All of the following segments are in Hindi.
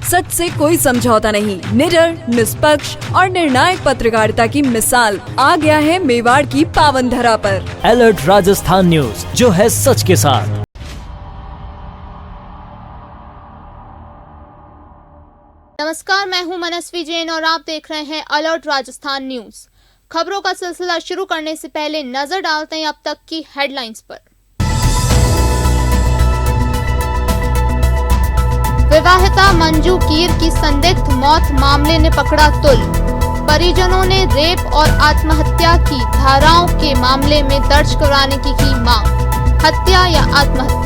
सच से कोई समझौता नहीं। निडर, निष्पक्ष और निर्णायक पत्रकारिता की मिसाल आ गया है मेवाड़ की पावन धरा पर। अलर्ट राजस्थान न्यूज, जो है सच के साथ। नमस्कार, मैं हूं मनस्वी जैन और आप देख रहे हैं अलर्ट राजस्थान न्यूज। खबरों का सिलसिला शुरू करने से पहले नजर डालते हैं अब तक की हेडलाइंस पर। विवाहिता मंजू कीर की संदिग्ध मौत मामले ने पकड़ा तुल। परिजनों ने रेप और आत्महत्या की धाराओं के मामले में दर्ज कराने की मांग। हत्या या आत्महत्या?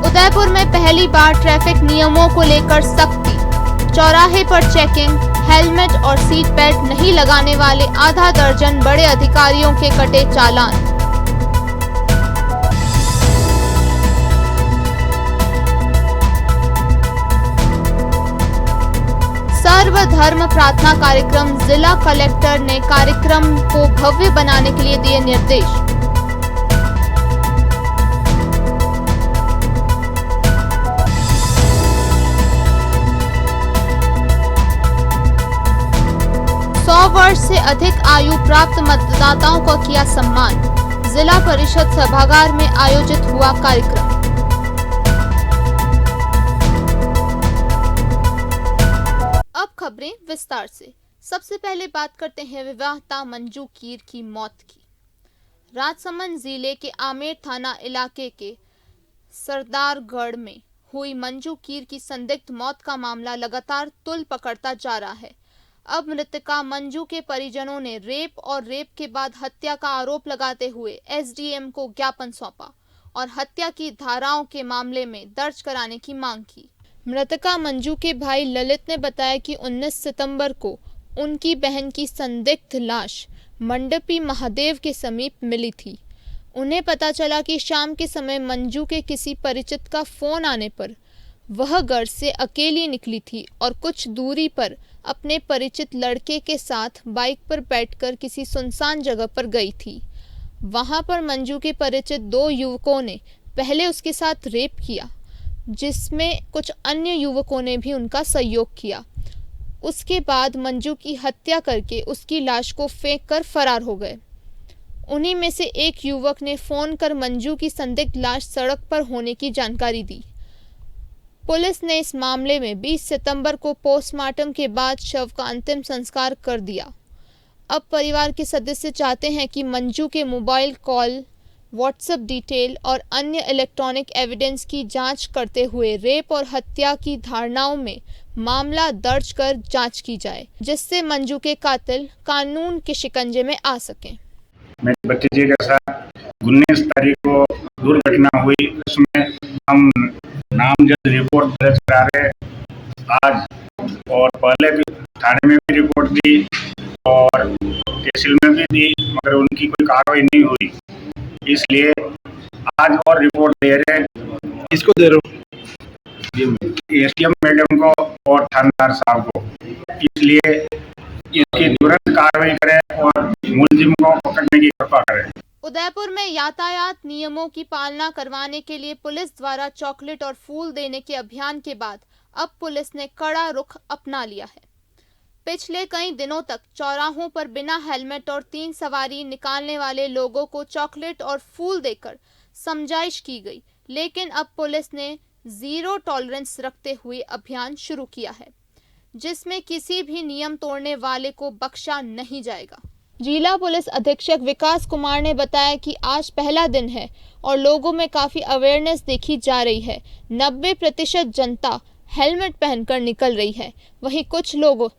उदयपुर में पहली बार ट्रैफिक नियमों को लेकर सख्ती। चौराहे पर चेकिंग, हेलमेट और सीट बेल्ट नहीं लगाने वाले आधा दर्जन बड़े अधिकारियों के कटे चालान। सर्वधर्म प्रार्थना कार्यक्रम, जिला कलेक्टर ने कार्यक्रम को भव्य बनाने के लिए दिए निर्देश। वर्ष से अधिक आयु प्राप्त मतदाताओं को किया सम्मान। जिला परिषद सभागार में आयोजित हुआ कार्यक्रम। अब खबरें विस्तार से। सबसे पहले बात करते हैं विवाहिता मंजू कीर की मौत की। राजसमंद जिले के आमेर थाना इलाके के सरदारगढ़ में हुई मंजू कीर की संदिग्ध मौत का मामला लगातार तूल पकड़ता जा रहा है। अब मृतका मंजू के परिजनों ने रेप और रेप के बाद हत्या का आरोप लगाते हुए एसडीएम को ज्ञापन सौंपा और हत्या की धाराओं के मामले में दर्ज कराने की मांग की। मृतका मंजू के भाई ललित ने बताया कि 19 सितंबर को उनकी बहन की संदिग्ध लाश मंडपी महादेव के समीप मिली थी। उन्हें पता चला कि शाम के समय मंजू के किसी परिचित का फोन आने पर वह घर से अकेली निकली थी और कुछ दूरी पर अपने परिचित लड़के के साथ बाइक पर बैठकर किसी सुनसान जगह पर गई थी। वहां पर मंजू के परिचित 2 युवकों ने पहले उसके साथ रेप किया, जिसमें कुछ अन्य युवकों ने भी उनका सहयोग किया। उसके बाद मंजू की हत्या करके उसकी लाश को फेंक कर फरार हो गए। उन्हीं में से एक युवक ने फोन कर मंजू की संदिग्ध लाश सड़क पर होने की जानकारी दी। पुलिस ने इस मामले में 20 सितंबर को पोस्टमार्टम के बाद शव का अंतिम संस्कार कर दिया। अब परिवार के सदस्य चाहते हैं कि मंजू के मोबाइल कॉल, व्हाट्सएप डिटेल और अन्य इलेक्ट्रॉनिक एविडेंस की जांच करते हुए रेप और हत्या की धारणाओं में मामला दर्ज कर जांच की जाए, जिससे मंजू के कातिल कानून के शिकंजे में आ सकें। मेरे भतीजे के साथ 19 तारीख को दुर्घटना हुई, उसमें हम नामजद रिपोर्ट दर्ज करा रहे आज, और पहले भी थाने में भी रिपोर्ट दी और तहसील में भी दी, मगर उनकी कोई कार्रवाई नहीं हुई। इसलिए आज और रिपोर्ट दे रहे। इसको दे रहे हो एसडीएम मैडम को और थानेदार साहब को। इसलिए इसकी तुरंत कार्रवाई करें और मुलजिम को पकड़ने की कृपा करें। उदयपुर में यातायात नियमों की पालना करवाने के लिए पुलिस द्वारा चॉकलेट और फूल देने के अभियान के बाद अब पुलिस ने कड़ा रुख अपना लिया है। पिछले कई दिनों तक चौराहों पर बिना हेलमेट और 3 सवारी निकालने वाले लोगों को चॉकलेट और फूल देकर समझाइश की गई, लेकिन अब पुलिस ने जीरो टॉलरेंस रखते हुए अभियान शुरू किया है, जिसमें किसी भी नियम तोड़ने वाले को बख्शा नहीं जाएगा। जिला पुलिस अधीक्षक विकास कुमार ने बताया कि आज पहला दिन है और लोगों में काफी अवेयरनेस देखी जा रही है। 90% जनता हेलमेट पहनकर निकल रही है। वहीं कुछ लोग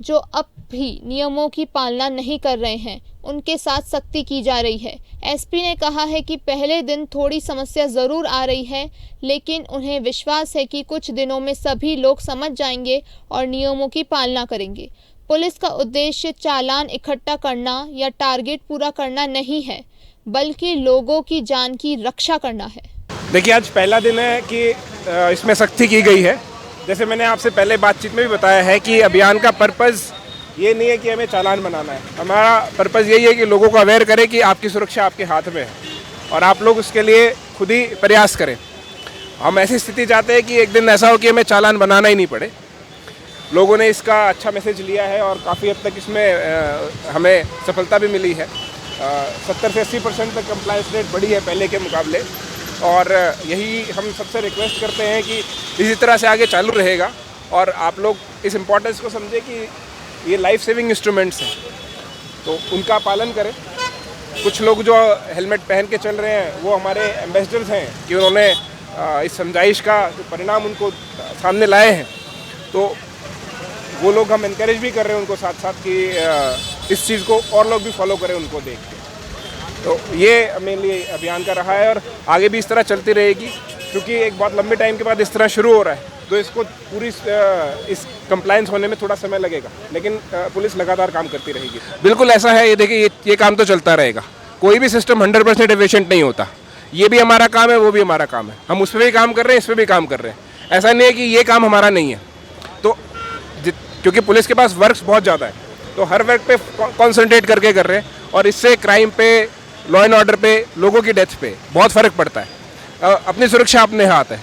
जो अब भी नियमों की पालना नहीं कर रहे हैं, उनके साथ सख्ती की जा रही है। एसपी ने कहा है कि पहले दिन थोड़ी समस्या जरूर आ रही है, लेकिन उन्हें विश्वास है कि कुछ दिनों में सभी लोग समझ जाएंगे और नियमों की पालना करेंगे। पुलिस का उद्देश्य चालान इकट्ठा करना या टारगेट पूरा करना नहीं है, बल्कि लोगों की जान की रक्षा करना है। देखिए, आज पहला दिन है कि इसमें सख्ती की गई है। जैसे मैंने आपसे पहले बातचीत में भी बताया है कि अभियान का पर्पज़ ये नहीं है कि हमें चालान बनाना है। हमारा पर्पज़ यही है कि लोगों को अवेयर करें कि आपकी सुरक्षा आपके हाथ में है और आप लोग उसके लिए खुद ही प्रयास करें। हम ऐसी स्थिति चाहते हैं कि एक दिन ऐसा हो कि हमें चालान बनाना ही नहीं पड़े। लोगों ने इसका अच्छा मैसेज लिया है और काफ़ी हद तक इसमें हमें सफलता भी मिली है। 70 से 80% तक कंप्लायंस रेट बढ़ी है पहले के मुकाबले और यही हम सबसे रिक्वेस्ट करते हैं कि इसी तरह से आगे चालू रहेगा और आप लोग इस इम्पोर्टेंस को समझें कि ये लाइफ सेविंग इंस्ट्रूमेंट्स हैं तो उनका पालन करें। कुछ लोग जो हेलमेट पहन के चल रहे हैं वो हमारे एम्बेसडर्स हैं कि उन्होंने इस समझाइश का जो परिणाम उनको सामने लाए हैं तो वो लोग हम इनकरेज भी कर रहे हैं उनको साथ साथ कि इस चीज़ को और लोग भी फॉलो करें उनको देख के। तो ये मेरे लिए अभियान का रहा है और आगे भी इस तरह चलती रहेगी क्योंकि एक बहुत लंबे टाइम के बाद इस तरह शुरू हो रहा है तो इसको पूरी इस कंप्लायंस होने में थोड़ा समय लगेगा लेकिन पुलिस लगातार काम करती रहेगी। बिल्कुल ऐसा है, ये देखिए ये काम तो चलता रहेगा। कोई भी सिस्टम 100% एफिशिएंट नहीं होता। ये भी हमारा काम है, वो भी हमारा काम है। हम उस पर भी काम कर रहे हैं, इस पर भी काम कर रहे हैं। ऐसा नहीं है कि ये काम हमारा नहीं है। तो क्योंकि पुलिस के पास वर्क्स बहुत ज़्यादा है तो हर वर्क पे कॉन्सेंट्रेट करके कर रहे हैं और इससे क्राइम पे, लॉ एंड ऑर्डर पे, लोगों की डेथ पे बहुत फ़र्क पड़ता है। अपनी सुरक्षा अपने हाथ है।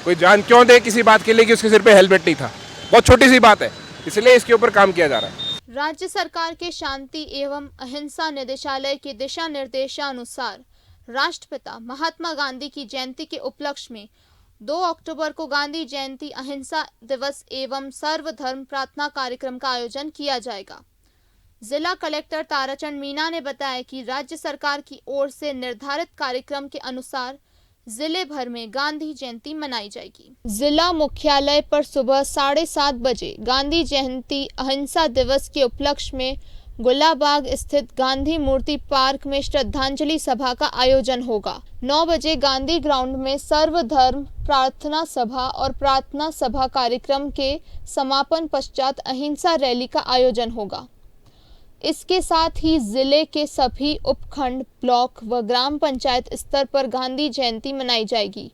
कोई जान क्यों दे किसी बात के लिए कि उसके सिर पे हेलमेट नहीं था, बहुत छोटी सी बात है, इसलिए इसके ऊपर काम किया जा रहा है। राज्य सरकार के शांति एवं अहिंसा निदेशालय के दिशा निर्देशानुसार राष्ट्रपिता महात्मा गांधी की जयंती के उपलक्ष्य में 2 अक्टूबर को गांधी जयंती अहिंसा दिवस एवं सर्वधर्म प्रार्थना कार्यक्रम का आयोजन किया जाएगा। जिला कलेक्टर ताराचंद मीणा ने बताया कि राज्य सरकार की ओर से निर्धारित कार्यक्रम के अनुसार जिले भर में गांधी जयंती मनाई जाएगी। जिला मुख्यालय पर सुबह 7:30 बजे गांधी जयंती अहिंसा दिवस के उपलक्ष्य में गुलाबाग स्थित गांधी मूर्ति पार्क में श्रद्धांजलि सभा का आयोजन होगा। 9 बजे गांधी ग्राउंड में सर्वधर्म प्रार्थना सभा और प्रार्थना सभा कार्यक्रम के समापन पश्चात अहिंसा रैली का आयोजन होगा। इसके साथ ही जिले के सभी उपखंड, ब्लॉक व ग्राम पंचायत स्तर पर गांधी जयंती मनाई जाएगी।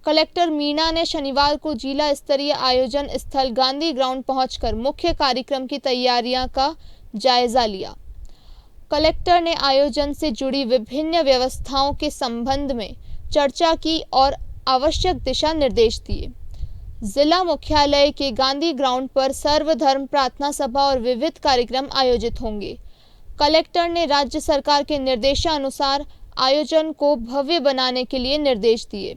कलेक्टर मीणा ने शनिवार को जिला स्तरीय आयोजन स्थल गांधी ग्राउंड पहुंचकर मुख्य कार्यक्रम की तैयारियां का जायजा लिया। कलेक्टर ने आयोजन से जुड़ी विभिन्न व्यवस्थाओं के संबंध में चर्चा की और आवश्यक दिशा निर्देश दिए। जिला मुख्यालय के गांधी ग्राउंड पर सर्वधर्म प्रार्थना सभा और विविध कार्यक्रम आयोजित होंगे। कलेक्टर ने राज्य सरकार के निर्देशानुसार आयोजन को भव्य बनाने के लिए निर्देश दिए।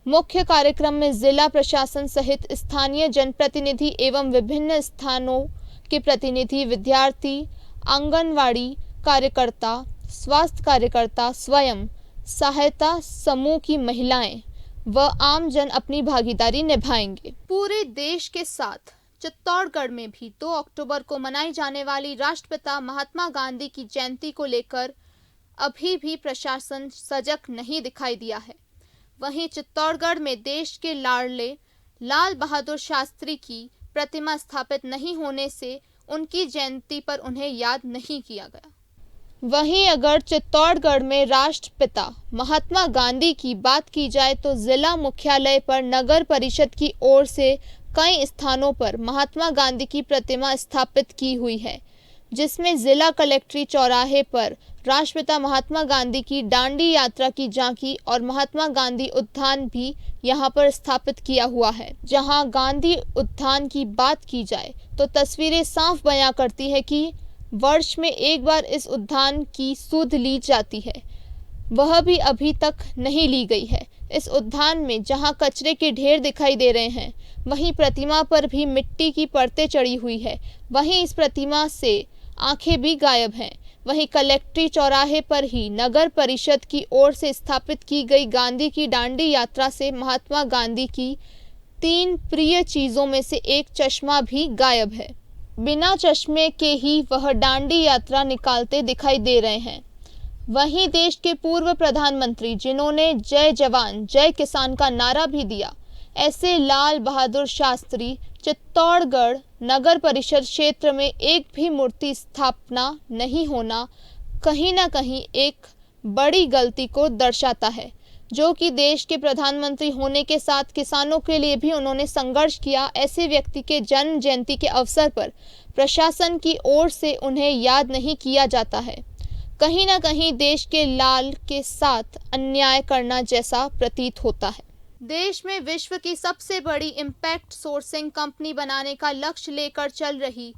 मुख्य कार्यक्रम में जिला प्रशासन सहित स्थानीय जनप्रतिनिधि एवं विभिन्न स्थानों के प्रतिनिधि, विद्यार्थी, आंगनवाड़ी कार्यकर्ता, स्वास्थ्य कार्यकर्ता, स्वयं सहायता समूह की महिलाएं व आम जन अपनी भागीदारी निभाएंगे। पूरे देश के साथ चित्तौड़गढ़ में भी 2 अक्टूबर को मनाई जाने वाली राष्ट्रपिता महात्मा गांधी की जयंती को लेकर अभी भी प्रशासन सजग नहीं दिखाई दिया है। वहीं चित्तौड़गढ़ में देश के लाडले लाल बहादुर शास्त्री की प्रतिमा स्थापित नहीं होने से उनकी जयंती पर उन्हें याद नहीं किया गया। वहीं अगर चित्तौड़गढ़ में राष्ट्रपिता महात्मा गांधी की बात की जाए तो जिला मुख्यालय पर नगर परिषद की ओर से कई स्थानों पर महात्मा गांधी की प्रतिमा स्थापित की हुई है, जिसमें जिला कलेक्ट्री चौराहे पर राष्ट्रपिता महात्मा गांधी की डांडी यात्रा की झांकी और महात्मा गांधी उद्यान भी यहां पर स्थापित किया हुआ है। जहां गांधी उद्यान की बात की जाए तो तस्वीरें साफ बयां करती है कि वर्ष में एक बार इस उद्यान की सुध ली जाती है, वह भी अभी तक नहीं ली गई है। इस उद्यान में जहां कचरे के ढेर दिखाई दे रहे हैं, वहीं प्रतिमा पर भी मिट्टी की परतें चढ़ी हुई है। वहीं इस प्रतिमा से आंखें भी गायब हैं। वहीं कलेक्ट्री चौराहे पर ही नगर परिषद की ओर से स्थापित की गई गांधी की डांडी यात्रा से महात्मा गांधी की 3 प्रिय चीजों में से एक चश्मा भी गायब है। बिना चश्मे के ही वह डांडी यात्रा निकालते दिखाई दे रहे हैं। वहीं देश के पूर्व प्रधानमंत्री जिन्होंने जय जवान जय किसान का नारा भी दिया, ऐसे लाल बहादुर शास्त्री चित्तौड़गढ़ नगर परिषद क्षेत्र में एक भी मूर्ति स्थापना नहीं होना कहीं न कहीं एक बड़ी गलती को दर्शाता है। जो कि देश के प्रधानमंत्री होने के साथ किसानों के लिए भी उन्होंने संघर्ष किया, ऐसे व्यक्ति के जन्म जयंती के अवसर पर प्रशासन की ओर से उन्हें याद नहीं किया जाता है। कहीं न कहीं देश के लाल के साथ अन्याय करना जैसा प्रतीत होता है। देश में विश्व की सबसे बड़ी इम्पैक्ट सोर्सिंग कंपनी बनाने का लक्ष्य लेकर चल रही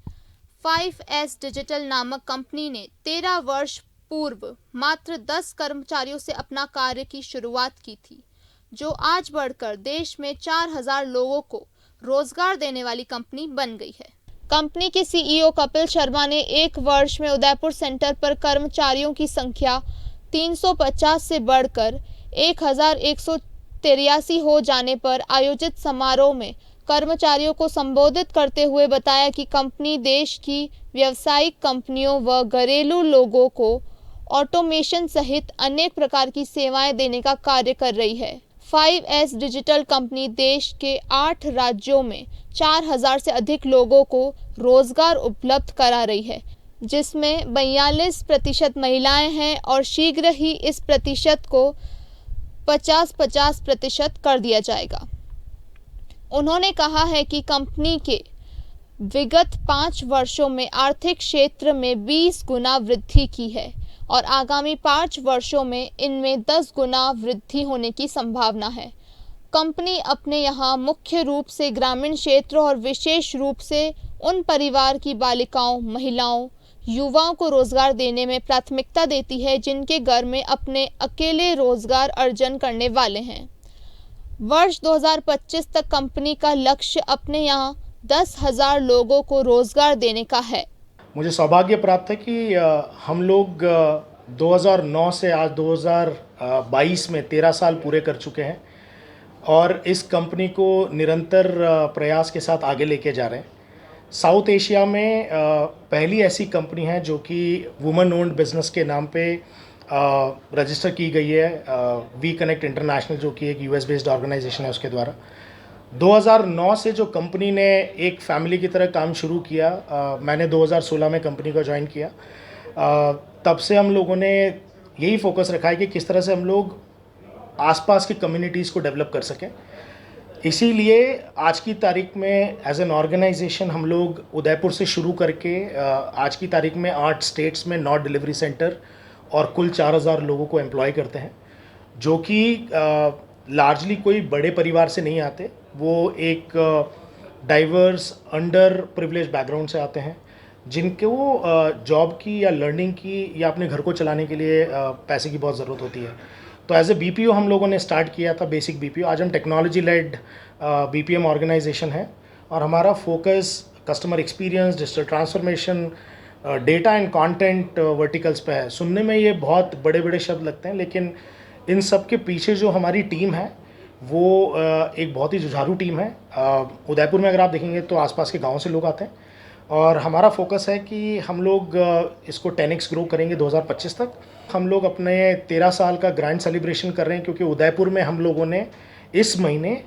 5S डिजिटल नामक कंपनी ने 13 वर्ष पूर्व मात्र 10 कर्मचारियों से अपना कार्य की शुरुआत की थी, जो आज बढ़कर देश में 4000 लोगों को रोजगार देने वाली कंपनी बन गई है। कंपनी के सीईओ कपिल शर्मा ने एक वर्ष में उदयपुर सेंटर पर कर्मचारियों की संख्या 350 से बढ़कर 1183 हो जाने पर आयोजित समारोह में कर्मचारियों को संबोधित करते हुए बताया कि कंपनी देश की व्यावसायिक कंपनियों व घरेलू लोगों को ऑटोमेशन सहित अनेक प्रकार की सेवाएं देने का कार्य कर रही है। 5S डिजिटल कंपनी देश के 8 राज्यों में 4000 से अधिक लोगों को रोजगार उपलब्ध करा रही है, जिसमें 42% महिलाएं हैं और शीघ्र ही इस प्रतिशत को 50-50% कर दिया जाएगा। उन्होंने कहा है कि कंपनी के विगत 5 वर्षों में आर्थिक क्षेत्र में 20 गुना वृद्धि की है और आगामी 5 वर्षों में इनमें 10 गुना वृद्धि होने की संभावना है। कंपनी अपने यहाँ मुख्य रूप से ग्रामीण क्षेत्र और विशेष रूप से उन परिवार की बालिकाओं, महिलाओं, युवाओं को रोजगार देने में प्राथमिकता देती है जिनके घर में अपने अकेले रोजगार अर्जन करने वाले हैं। वर्ष 2025 तक कंपनी का लक्ष्य अपने यहाँ 10,000 लोगों को रोजगार देने का है। मुझे सौभाग्य प्राप्त है कि हम लोग 2009 से आज 2022 में 13 साल पूरे कर चुके हैं और इस कंपनी को निरंतर प्रयास के साथ आगे लेके जा रहे हैं। साउथ एशिया में पहली ऐसी कंपनी है जो कि वुमेन ओन्ड बिजनेस के नाम पे रजिस्टर की गई है, वी कनेक्ट इंटरनेशनल, जो कि एक यूएस बेस्ड ऑर्गेनाइजेशन है, उसके द्वारा 2009 से जो कंपनी ने एक फैमिली की तरह काम शुरू किया। मैंने 2016 में कंपनी को ज्वाइन किया। तब से हम लोगों ने यही फोकस रखा है कि किस तरह से हम लोग आसपास की कम्युनिटीज़ को डेवलप कर सकें। इसीलिए आज की तारीख में एज एन ऑर्गेनाइजेशन हम लोग उदयपुर से शुरू करके आज की तारीख में 8 स्टेट्स में 9 डिलीवरी सेंटर और कुल 4000 लोगों को एम्प्लॉय करते हैं, जो कि लार्जली कोई बड़े परिवार से नहीं आते। वो एक डाइवर्स अंडर प्रिविलेज बैकग्राउंड से आते हैं, जिनके वो जॉब की या लर्निंग की या अपने घर को चलाने के लिए पैसे की बहुत ज़रूरत होती है। तो एज ए बीपीओ हम लोगों ने स्टार्ट किया था, बेसिक बीपीओ। आज हम टेक्नोलॉजी लेड बीपीएम ऑर्गेनाइजेशन है और हमारा focus customer experience, digital transformation, data and content verticals पे है। सुनने में ये बहुत बड़े बड़े शब्द लगते हैं, लेकिन इन सब के पीछे जो हमारी टीम है वो एक बहुत ही जुझारू टीम है। उदयपुर में अगर आप देखेंगे तो आसपास के गाँव से लोग आते हैं और हमारा फोकस है कि हम लोग इसको 10x ग्रो करेंगे 2025 तक। हम लोग अपने 13 साल का ग्रैंड सेलिब्रेशन कर रहे हैं, क्योंकि उदयपुर में हम लोगों ने इस महीने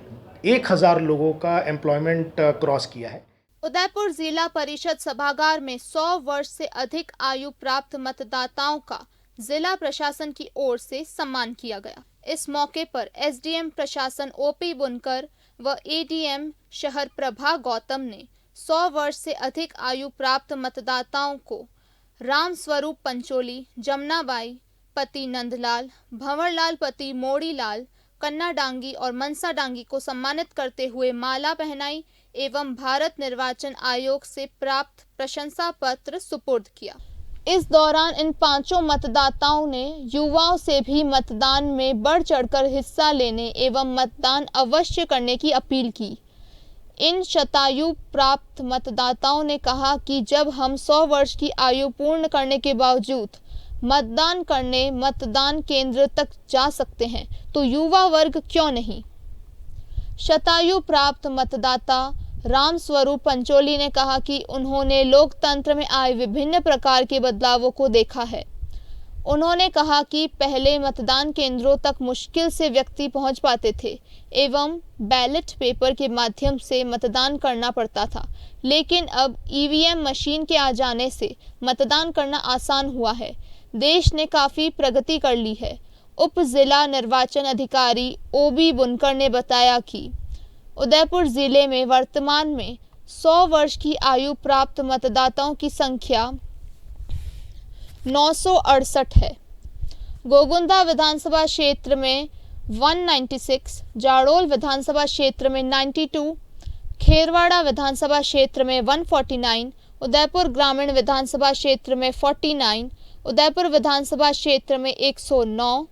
1000 लोगों का एम्प्लॉयमेंट क्रॉस किया है। उदयपुर जिला परिषद सभागार में 100 वर्ष से अधिक आयु प्राप्त मतदाताओं का जिला प्रशासन की ओर से सम्मान किया गया। इस मौके पर एसडीएम प्रशासन ओपी बुनकर व एडीएम शहर प्रभा गौतम ने 100 वर्ष से अधिक आयु प्राप्त मतदाताओं को राम स्वरूप पंचोली, जमुनाबाई पति नंदलाल, भंवरलाल पति मोड़ीलाल, कन्ना डांगी और मनसा डांगी को सम्मानित करते हुए माला पहनाई एवं भारत निर्वाचन आयोग से प्राप्त प्रशंसा पत्र सुपुर्द किया। इस दौरान इन 5 मतदाताओं ने युवाओं से भी मतदान में बढ़ चढ़कर हिस्सा लेने एवं मतदान अवश्य करने की अपील की। इन शतायु प्राप्त मतदाताओं ने कहा कि जब हम 100 वर्ष की आयु पूर्ण करने के बावजूद मतदान करने मतदान केंद्र तक जा सकते हैं तो युवा वर्ग क्यों नहीं। शतायु प्राप्त मतदाता राम स्वरूप पंचोली ने कहा कि उन्होंने लोकतंत्र में आए विभिन्न प्रकार के बदलावों को देखा है। उन्होंने कहा कि पहले मतदान केंद्रों तक मुश्किल से व्यक्ति पहुंच पाते थे एवं बैलेट पेपर के माध्यम से मतदान करना पड़ता था, लेकिन अब ईवीएम मशीन के आ जाने से मतदान करना आसान हुआ है। देश ने काफ़ी प्रगति कर ली है। उप जिला निर्वाचन अधिकारी ओबी बुनकर ने बताया कि उदयपुर जिले में वर्तमान में 100 वर्ष की आयु प्राप्त मतदाताओं की संख्या 968 है। गोगुंदा विधानसभा क्षेत्र में 196, जाडोल विधानसभा क्षेत्र में 92, खेरवाड़ा विधानसभा क्षेत्र में 149, उदयपुर ग्रामीण विधानसभा क्षेत्र में 49, उदयपुर विधानसभा क्षेत्र में 109,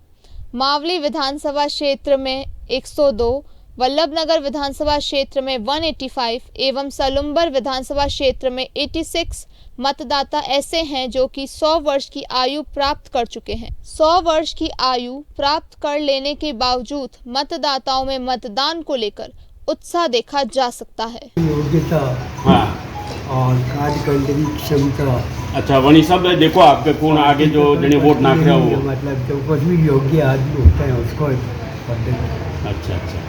मावली विधानसभा क्षेत्र में 102, वल्लभनगर विधानसभा क्षेत्र में 185 एवं सलुम्बर विधानसभा क्षेत्र में 86 मतदाता ऐसे हैं जो कि 100 वर्ष की आयु प्राप्त कर चुके हैं। 100 वर्ष की आयु प्राप्त कर लेने के बावजूद मतदाताओं में मतदान को लेकर उत्साह देखा जा सकता है। योग्यता हाँ और कार्य करने की क्षमता, अच्छा वही सब देखो आपके कौन आगे जो जने वोट नाख रहा हो, मतलब जो कुछ भी योग्य आदमी होता है उसको अच्छा अच्छा।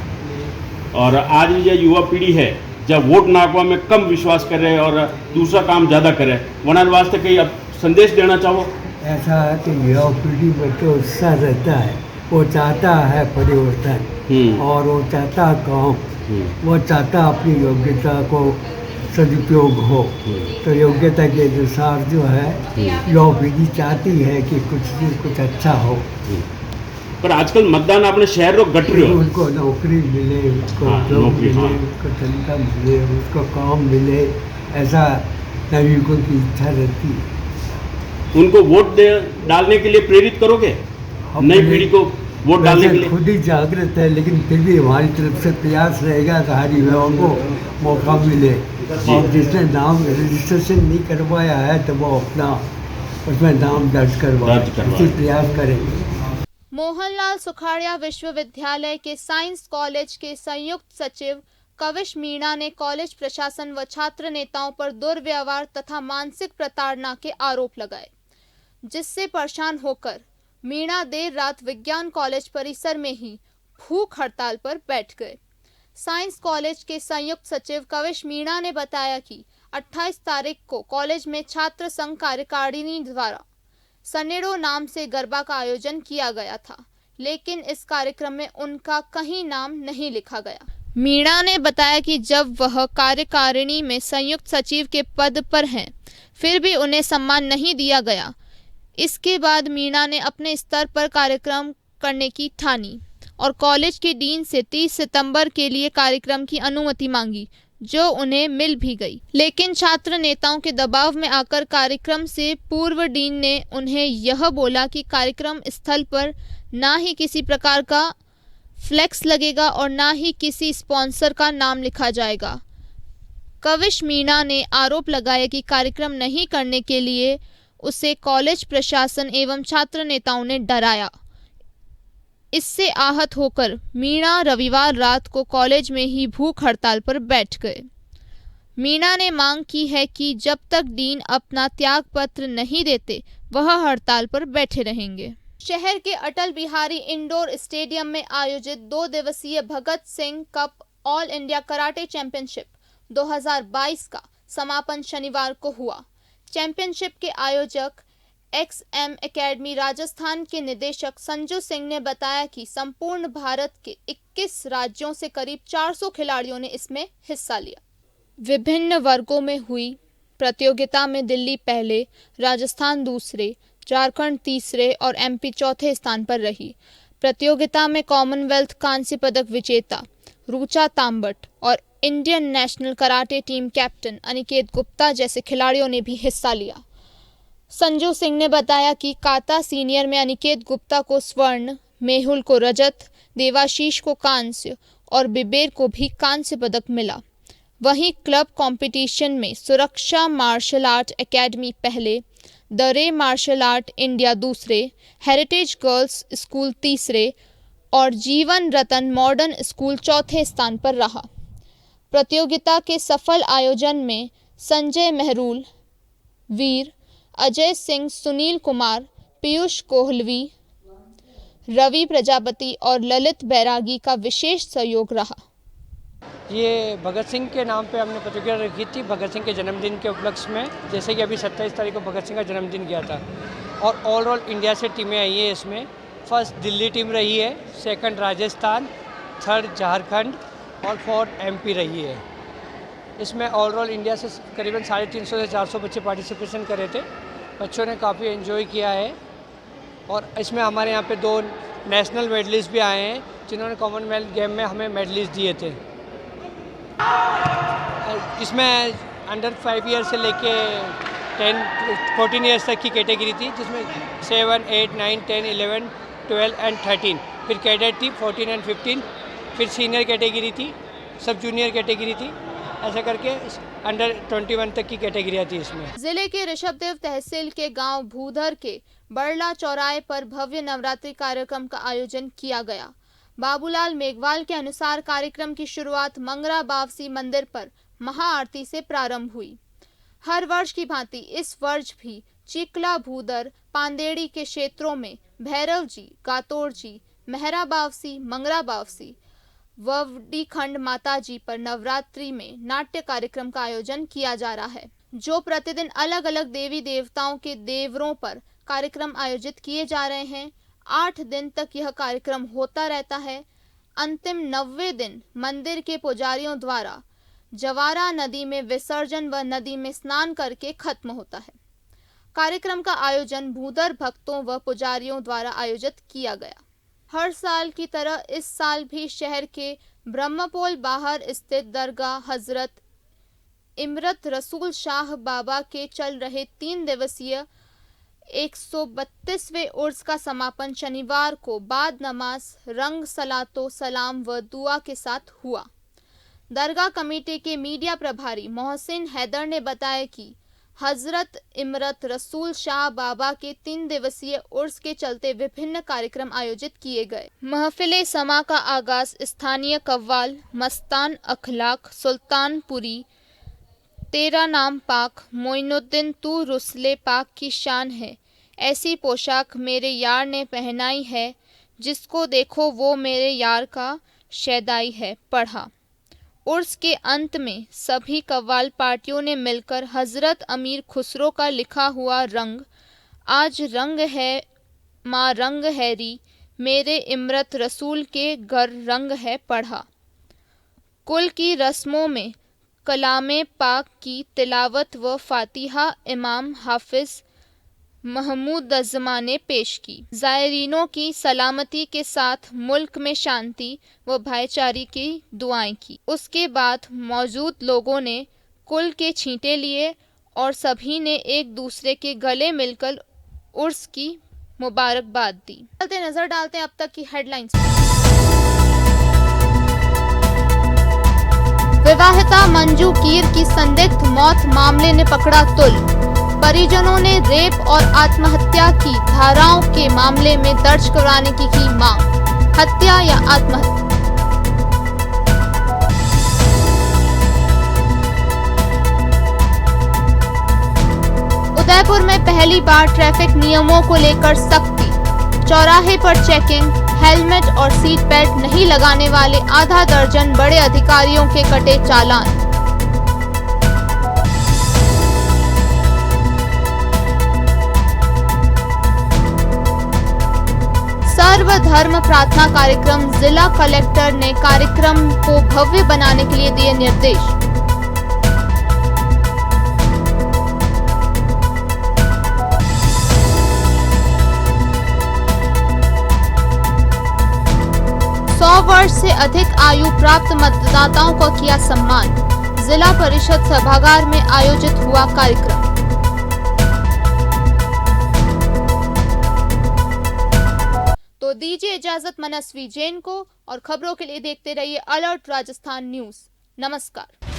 और आज ये युवा पीढ़ी है जब वोट नाखवा में कम विश्वास करे और दूसरा काम ज़्यादा करे, वरना वास्ते कहीं अब संदेश देना चाहो? ऐसा है कि युवा पीढ़ी में तो उत्साह रहता है, वो चाहता है परिवर्तन और वो चाहता काम, वो चाहता अपनी योग्यता को सदुपयोग हो। तो योग्यता के अनुसार जो है युवा पीढ़ी चाहती है कि कुछ अच्छा हो। पर आजकल मतदान अपने शहर रो घट रही हो, उनको नौकरी मिले, उसको जॉब मिले, उसको तनख्वाह मिले, उसको काम मिले, ऐसा नागरिकों की इच्छा रहती है। उनको वोट डालने के लिए प्रेरित करोगे? नई पीढ़ी को वोट डालने के लिए? खुद ही जागृत है, लेकिन फिर भी हमारी तरफ से प्रयास रहेगा कि हर युवाओं को मौका मिले। और जिसने नाम रजिस्ट्रेशन नहीं करवाया है तो वो अपना उसमें नाम दर्ज करवाए, इसी प्रयास करेंगे। मोहनलाल सुखाड़िया विश्वविद्यालय के साइंस कॉलेज के संयुक्त सचिव कविश मीणा ने कॉलेज प्रशासन व छात्र नेताओं पर दुर्व्यवहार तथा मानसिक प्रताड़ना के आरोप लगाए, जिससे परेशान होकर मीणा देर रात विज्ञान कॉलेज परिसर में ही भूख हड़ताल पर बैठ गए। साइंस कॉलेज के संयुक्त सचिव कविश मीणा ने बताया कि 28 तारीख को कॉलेज में छात्र संघ कार्यकारिणी द्वारा सनेड़ो नाम से गरबा का आयोजन किया गया था, लेकिन इस कार्यक्रम में उनका कहीं नाम नहीं लिखा गया। मीणा ने बताया कि जब वह कार्यकारिणी में संयुक्त सचिव के पद पर हैं, फिर भी उन्हें सम्मान नहीं दिया गया। इसके बाद मीणा ने अपने स्तर पर कार्यक्रम करने की ठानी और कॉलेज के डीन से 30 सितंबर के लिए कार्यक्रम की अनुमति मांगी, जो उन्हें मिल भी गई। लेकिन छात्र नेताओं के दबाव में आकर कार्यक्रम से पूर्व डीन ने उन्हें यह बोला कि कार्यक्रम स्थल पर ना ही किसी प्रकार का फ्लेक्स लगेगा और ना ही किसी स्पॉन्सर का नाम लिखा जाएगा। कविश मीणा ने आरोप लगाया कि कार्यक्रम नहीं करने के लिए उसे कॉलेज प्रशासन एवं छात्र नेताओं ने डराया। इससे आहत होकर मीणा रविवार रात को कॉलेज में ही भूख हड़ताल पर बैठ गए। मीणा ने मांग की है कि जब तक डीन अपना त्याग पत्र नहीं देते, वह हड़ताल पर बैठे रहेंगे। शहर के अटल बिहारी इंडोर स्टेडियम में आयोजित 2 दिवसीय Bhagat Singh cup all India karate championship 2022 का समापन शनिवार को हुआ। चैंपियनशिप के आयोजक XM एकेडमी राजस्थान के निदेशक संजू सिंह ने बताया कि संपूर्ण भारत के 21 राज्यों से करीब 400 खिलाड़ियों ने इसमें हिस्सा लिया। विभिन्न वर्गों में हुई प्रतियोगिता में दिल्ली पहले, राजस्थान दूसरे, झारखंड तीसरे और MP चौथे स्थान पर रही। प्रतियोगिता में कॉमनवेल्थ कांस्य पदक विजेता रुचा तांबट और Indian national karate team captain Aniket Gupta जैसे खिलाड़ियों ने भी हिस्सा लिया। संजू सिंह ने बताया कि काता सीनियर में अनिकेत गुप्ता को स्वर्ण, मेहुल को रजत, देवाशीष को कांस्य और बिबेर को भी कांस्य पदक मिला। वहीं क्लब कंपटीशन में सुरक्षा मार्शल आर्ट एकेडमी पहले, the Ray martial art India दूसरे, हेरिटेज गर्ल्स स्कूल तीसरे और जीवन रतन मॉडर्न स्कूल चौथे स्थान पर रहा। प्रतियोगिता के सफल आयोजन में संजय मेहरूल, वीर, अजय सिंह, सुनील कुमार, पीयूष कोहलवी, रवि प्रजापति और ललित बैरागी का विशेष सहयोग रहा। ये भगत सिंह के नाम पे हमने प्रतियोगिता रखी थी भगत सिंह के जन्मदिन के उपलक्ष्य में, जैसे कि अभी 27 तारीख को भगत सिंह का जन्मदिन गया था और ओवरऑल इंडिया से टीमें आई हैं इसमें फर्स्ट दिल्ली टीम रही है, सेकंड राजस्थान, थर्ड झारखंड और फोर्थ एमपी रही है। इसमें ओवरऑल इंडिया से करीबन 350 से 400 बच्चे पार्टिसिपेशन करे थे। बच्चों ने काफ़ी एंजॉय किया है और इसमें हमारे यहाँ पे 2 नेशनल मेडलिस्ट भी आए हैं जिन्होंने कॉमनवेल्थ गेम में हमें मेडलिस्ट दिए थे। इसमें अंडर 5 ईयर से लेके 14 ईयर्स तक की कैटेगरी थी, जिसमें 7, 8, 9, 10, 11, 12 एंड 13। फिर कैडेट थी 14 एंड 15, फिर सीनियर कैटेगरी थी, सब जूनियर कैटेगरी थी, ऐसा करके अंडर 21 तक की कैटेगरियाँ थी इसमें। जिले के ऋषभदेव तहसील के गांव भूधर के बड़ला चौराहे पर भव्य नवरात्रि कार्यक्रम का आयोजन किया गया। बाबूलाल मेघवाल के अनुसार कार्यक्रम की शुरुआत मंगरा बावसी मंदिर पर महाआरती से प्रारंभ हुई। हर वर्ष की भांति इस वर्ष भी चिकला, भूदर, पांदेड़ी के क्षेत्रों में भैरव जी, गातोड़ जी, मेहरा बावसी, मंगरा बावसी, ववडी खंड माता जी पर नवरात्रि में नाट्य कार्यक्रम का आयोजन किया जा रहा है, जो प्रतिदिन अलग अलग देवी देवताओं के देवरों पर कार्यक्रम आयोजित किए जा रहे हैं। 8 दिन तक यह कार्यक्रम होता रहता है। अंतिम 90वें दिन मंदिर के पुजारियों द्वारा जवारा नदी में विसर्जन व नदी में स्नान करके खत्म होता है। कार्यक्रम का आयोजन भूदर भक्तों व पुजारियों द्वारा आयोजित किया गया। हर साल की तरह इस साल भी शहर के ब्रह्मपोल बाहर स्थित दरगाह हजरत इमरत रसूल शाह बाबा के चल रहे 3 दिवसीय 132वें उर्स का समापन शनिवार को बाद नमाज रंग सलातो सलाम व दुआ के साथ हुआ। दरगाह कमेटी के मीडिया प्रभारी मोहसिन हैदर ने बताया कि हजरत इमरत रसूल शाह बाबा के 3 दिवसीय उर्स के चलते विभिन्न कार्यक्रम आयोजित किए गए। महफिले समा का आगाज स्थानीय कव्वाल मस्तान अखलाक सुल्तानपुरी तेरा नाम पाक मोइनुद्दीन तू रुसले पाक की शान है, ऐसी पोशाक मेरे यार ने पहनाई है, जिसको देखो वो मेरे यार का शैदाई है पढ़ा। उर्स के अंत में सभी कव्वाल पार्टियों ने मिलकर हजरत अमीर खुसरो का लिखा हुआ रंग आज रंग है माँ रंग है री मेरे इमरत रसूल के घर रंग है पढ़ा। कुल की रस्मों में कलामे पाक की तिलावत व फातिहा इमाम हाफिज महमूद अज़मा ने पेश की। ज़ायरीनों की सलामती के साथ मुल्क में शांति व भाईचारे की दुआएं की। उसके बाद मौजूद लोगों ने कुल के छींटे लिए और सभी ने एक दूसरे के गले मिलकर उर्स की मुबारकबाद दी। नजर डालते हैं अब तक की हेडलाइंस। विवाहिता मंजू कीर की संदिग्ध मौत मामले ने पकड़ा तुल। परिजनों ने रेप और आत्महत्या की धाराओं के मामले में दर्ज कराने की मांग। हत्या या आत्महत्या? उदयपुर में पहली बार ट्रैफिक नियमों को लेकर सख्ती। चौराहे पर चेकिंग, हेलमेट और सीट बेल्ट नहीं लगाने वाले आधा दर्जन बड़े अधिकारियों के कटे चालान। सर्वधर्म प्रार्थना कार्यक्रम। जिला कलेक्टर ने कार्यक्रम को भव्य बनाने के लिए दिए निर्देश। वर्ष से अधिक आयु प्राप्त मतदाताओं को किया सम्मान। जिला परिषद सभागार में आयोजित हुआ कार्यक्रम। तो दीजिए इजाजत मनस्वी जैन को और खबरों के लिए देखते रहिए अलर्ट राजस्थान न्यूज। नमस्कार।